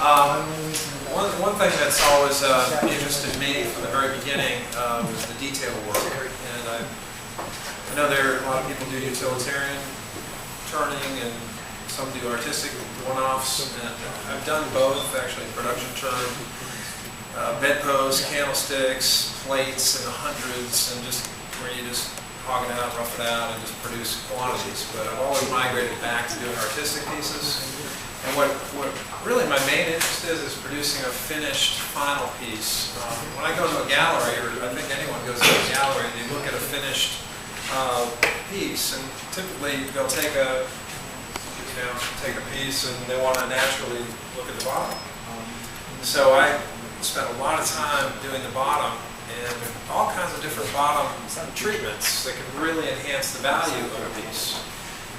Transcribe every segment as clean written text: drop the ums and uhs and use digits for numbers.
One thing that's always interested me from the very beginning was the detail work, and I know there are a lot of people do utilitarian turning, and some do artistic one-offs, and I've done both actually. Production turn, bedposts, candlesticks, plates in the hundreds, and just where you just hog it out, rough it out, and just produce quantities. But I've always migrated back to doing artistic pieces. And what really my main interest is producing a finished final piece. When I go to a gallery, or I think anyone goes to a gallery, they look at a finished piece, and typically they'll take a piece and they want to naturally look at the bottom. So I spent a lot of time doing the bottom, and all kinds of different bottom treatments that can really enhance the value of a piece.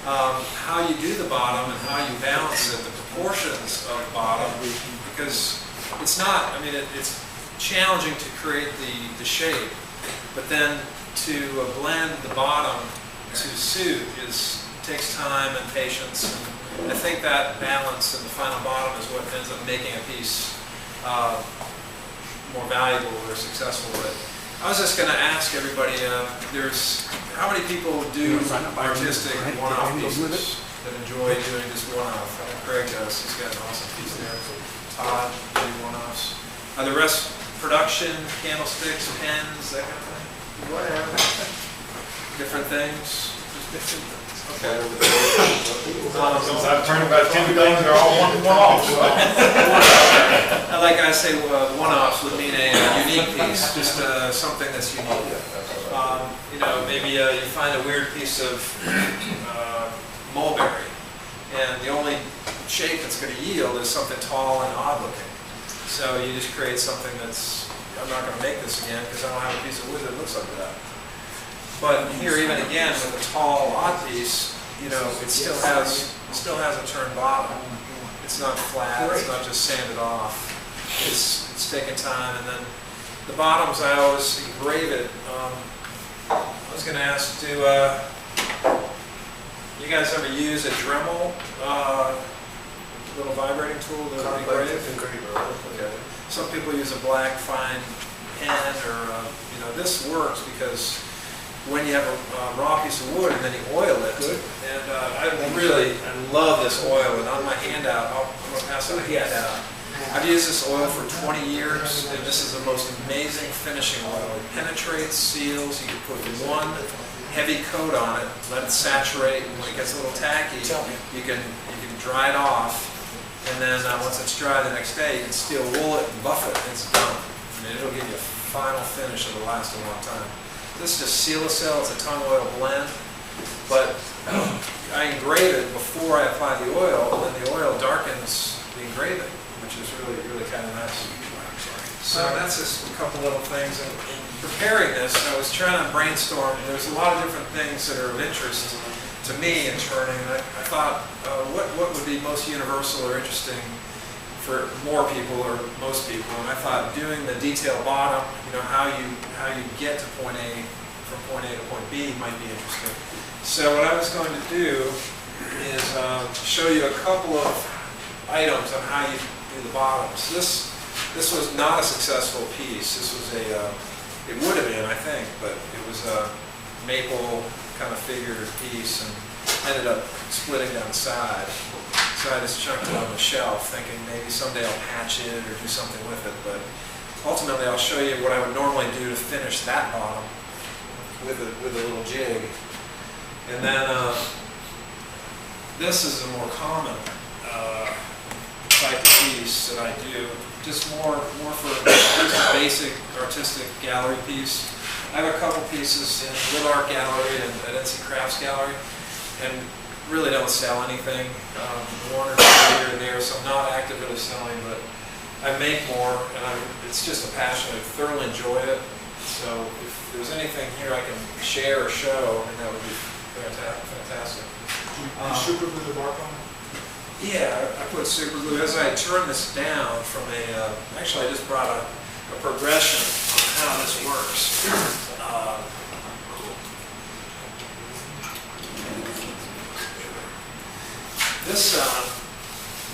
How you do the bottom and how you balance it, the proportions of bottom, because it's not, I mean, it's challenging to create the shape, but then to blend the bottom to suit takes time and patience. And I think that balance in the final bottom is what ends up making a piece more valuable or successful. But I was just going to ask everybody, how many people do artistic one-off pieces that enjoy doing just one-off? Craig does. He's got an awesome piece there. Todd, do one-offs. Are the rest production, candlesticks, pens, that kind of thing? Whatever. Different things? Okay. Since I've turned about 10 things, they're all one-offs. Like I say, one-offs would mean a unique piece, just something that's unique. You know, maybe you find a weird piece of mulberry, and the only shape that's going to yield is something tall and odd-looking. So you just create something that's, I'm not going to make this again because I don't have a piece of wood that looks like that. But here, even again, with a tall, odd piece, you know, it still has a turned bottom. It's not flat. It's not just sanded off. It's taken time, and then the bottoms I always engrave it. I was going to ask, do you guys ever use a Dremel little vibrating tool to engrave? Okay. Some people use a black fine pen, or you know, this works because when you have a raw piece of wood and then you oil it, and I love this oil, and on my handout, I'm going to pass out a handout. I've used this oil for 20 years, and this is the most amazing finishing oil. It penetrates, seals. You can put one heavy coat on it, let it saturate, and when it gets a little tacky, you can dry it off, and then once it's dry the next day, you can steel wool it and buff it, and it's done. I mean, it'll give you a final finish that'll last a long time. This is just Seal-A-Cell. It's a tongue oil blend, but I engrave it before I apply the oil, and then the oil darkens the engraving, which is really, really kind of nice. So that's just a couple little things. And in preparing this, I was trying to brainstorm. There's a lot of different things that are of interest to me in turning, and I thought, what would be most universal or interesting for more people or most people? And I thought doing the detail bottom, you know, how you get to point A, from point A to point B might be interesting. So what I was going to do is show you a couple of items on how you do the bottoms. This was not a successful piece. This was it would have been, I think, but it was a maple kind of figured piece, and ended up splitting down the side. So I just chucked it on the shelf, thinking maybe someday I'll patch it or do something with it. But ultimately, I'll show you what I would normally do to finish that bottom with a little jig. And then this is a more common type of piece that I do, just more for just a basic artistic gallery piece. I have a couple pieces in Little Art Gallery and at NC Crafts Gallery, and really don't sell anything. One or two here and there, so I'm not actively selling, but I make more, and it's just a passion. I thoroughly enjoy it. So if there's anything here I can share or show, I mean, that would be fantastic. Super glue the bark on it? Yeah, I put super glue. As I turn this down from actually I just brought a progression of how this works.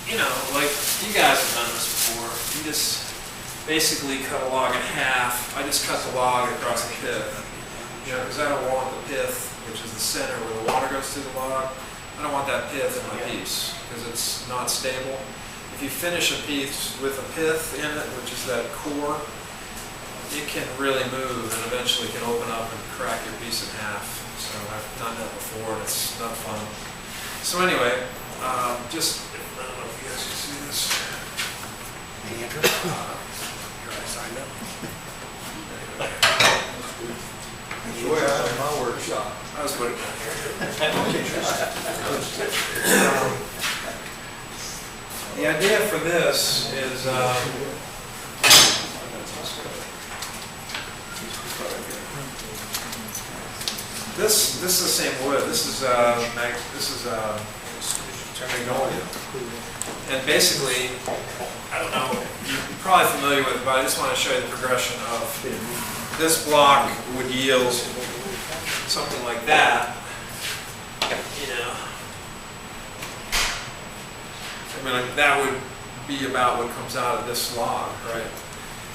you know, like you guys have done this before. You just basically cut a log in half. I just cut the log across the pith. You know, because I don't want the pith, which is the center where the water goes through the log. I don't want that pith in my piece because it's not stable. If you finish a piece with a pith in it, which is that core, it can really move and eventually can open up and crack your piece in half. So I've done that before and it's not fun. So anyway, just, I don't know if you guys can see this. Here I signed up. Enjoy out of my workshop. I was putting it down here. The idea for this is, this is the same wood. This is magnolia, and basically, I don't know. You're probably familiar with it, but I just want to show you the progression of this block would yield something like that. You know. I mean, that would be about what comes out of this log, right?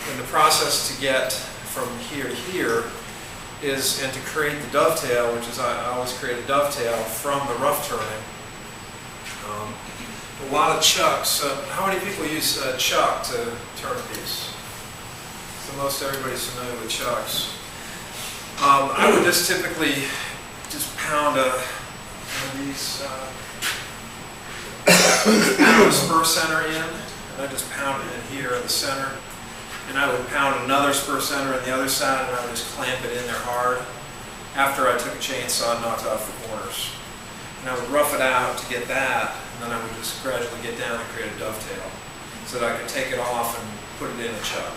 And the process to get from here to here is, and to create the dovetail, which is I always create a dovetail from the rough turning. A lot of chucks. How many people use a chuck to turn a piece? So most everybody's familiar with chucks. I would just typically just pound one of these. Pound a spur center in, and I just pound it in here in the center. And I would pound another spur center on the other side, and I would just clamp it in there hard. After I took a chainsaw and knocked off the corners. And I would rough it out to get that, and then I would just gradually get down and create a dovetail so that I could take it off and put it in a chuck.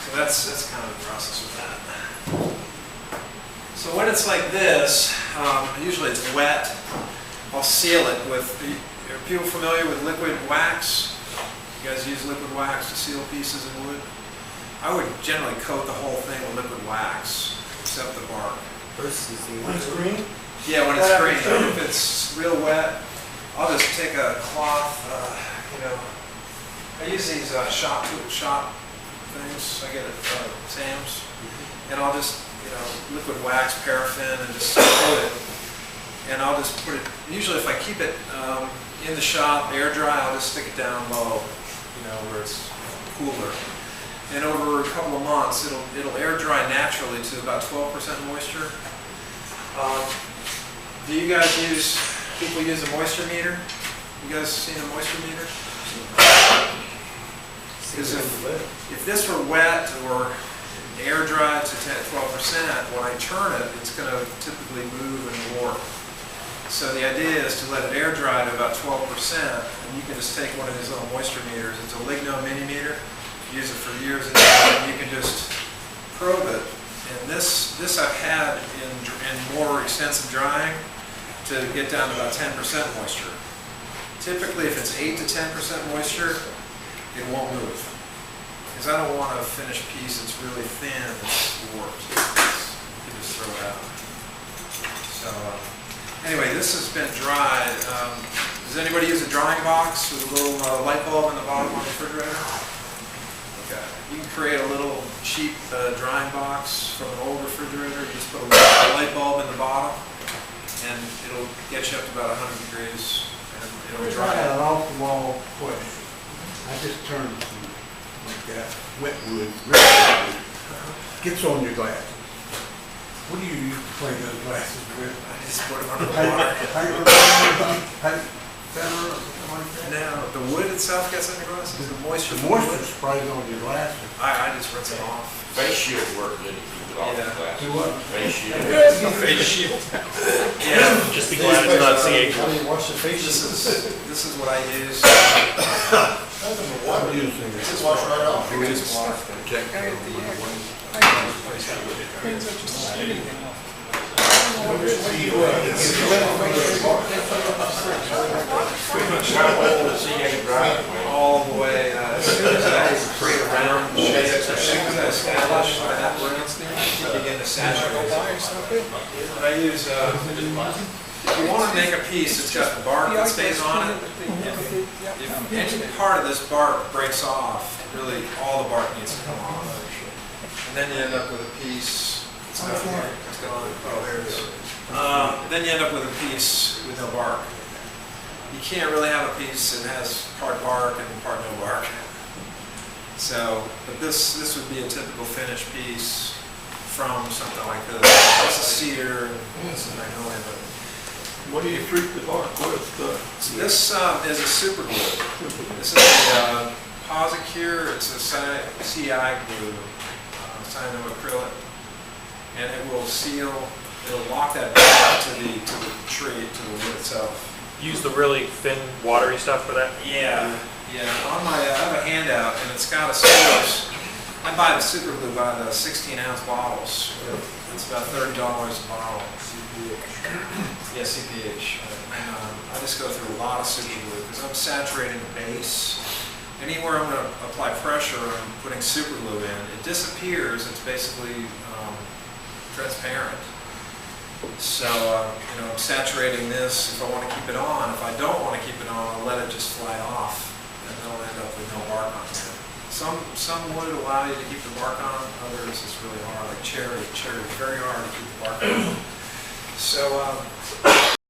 So that's kind of the process with that. So when it's like this, usually it's wet. I'll seal it with, are people familiar with liquid wax? You guys use liquid wax to seal pieces in wood? I would generally coat the whole thing with liquid wax, except the bark. When it's green? Yeah, when it's green. If it's real wet, I'll just take a cloth, you know, I use these shop things I get at Sam's, and I'll just, you know, liquid wax, paraffin, and just coat it. And I'll just put it, usually if I keep it in the shop, air dry, I'll just stick it down low, you know, where it's cooler. And over a couple of months, it'll air dry naturally to about 12% moisture. Do you guys people use a moisture meter? You guys seen a moisture meter? Because if this were wet or air dry to 12%, when I turn it, it's going to typically move and warp. So the idea is to let it air dry to about 12%, and you can just take one of these little moisture meters. It's a Ligno mini meter. You use it for years and you can just probe it. And this I've had in more extensive drying to get down to about 10% moisture. Typically, if it's 8 to 10% moisture, it won't move. Because I don't want a finished piece that's really thin that's warped. You can just throw it out. So. Anyway, this has been dried. Does anybody use a drying box with a little light bulb in the bottom of the refrigerator? Okay. You can create a little cheap drying box from an old refrigerator. You just put a light bulb in the bottom, and it'll get you up to about 100 degrees, and it'll dry. I had an off-the-wall question. I just turned some, like that, wet wood, gets on your glasses. What do you use to clean those glasses with? I just put them under the water. Paper thinner or something like that? Now, the wood itself gets on your glasses? The moisture sprays on your glasses. I just rinse it off. Face shield work, didn't it? Keep it off the glass. Do what? Face shield. Face shield. Yeah. Just be glad it's not CH. How do you wash your face? This is what I use. I'm using it. Just wash right off. We just wash. All the way, as soon as I create a round shape, as soon as I establish that you begin to saturate. And I use, if you want to make a piece that's got the bark that stays on it, any part of this bark breaks off, really all the bark needs to come off. And then you end up with a piece, it's not here, it's gone, oh, there it is. Then you end up with a piece with no bark. You can't really have a piece that has part bark and part no bark. So, but this would be a typical finished piece from something like this. It's a cedar, and it's a magnolia, but What do you treat the bark with? this is a super glue. This is a Posicure. It's a CI glue, cyanoacrylic, and it will seal. It'll lock that back to the tree, to the wood itself. Use the really thin, watery stuff for that? Yeah. On my, I have a handout, and it's got a source. I buy the super glue by the 16-ounce bottles. It's about $30 a bottle. Yeah, CPH. I just go through a lot of super glue because I'm saturating the base. Anywhere I'm going to apply pressure, I'm putting super glue in. It disappears. It's basically transparent. So, I'm saturating this if I want to keep it on. If I don't want to keep it on, I'll let it just fly off, and I'll end up with no bark on here. Some wood allow you to keep the bark on, others it's really hard, like cherry. Cherry is very hard to keep the bark on. So,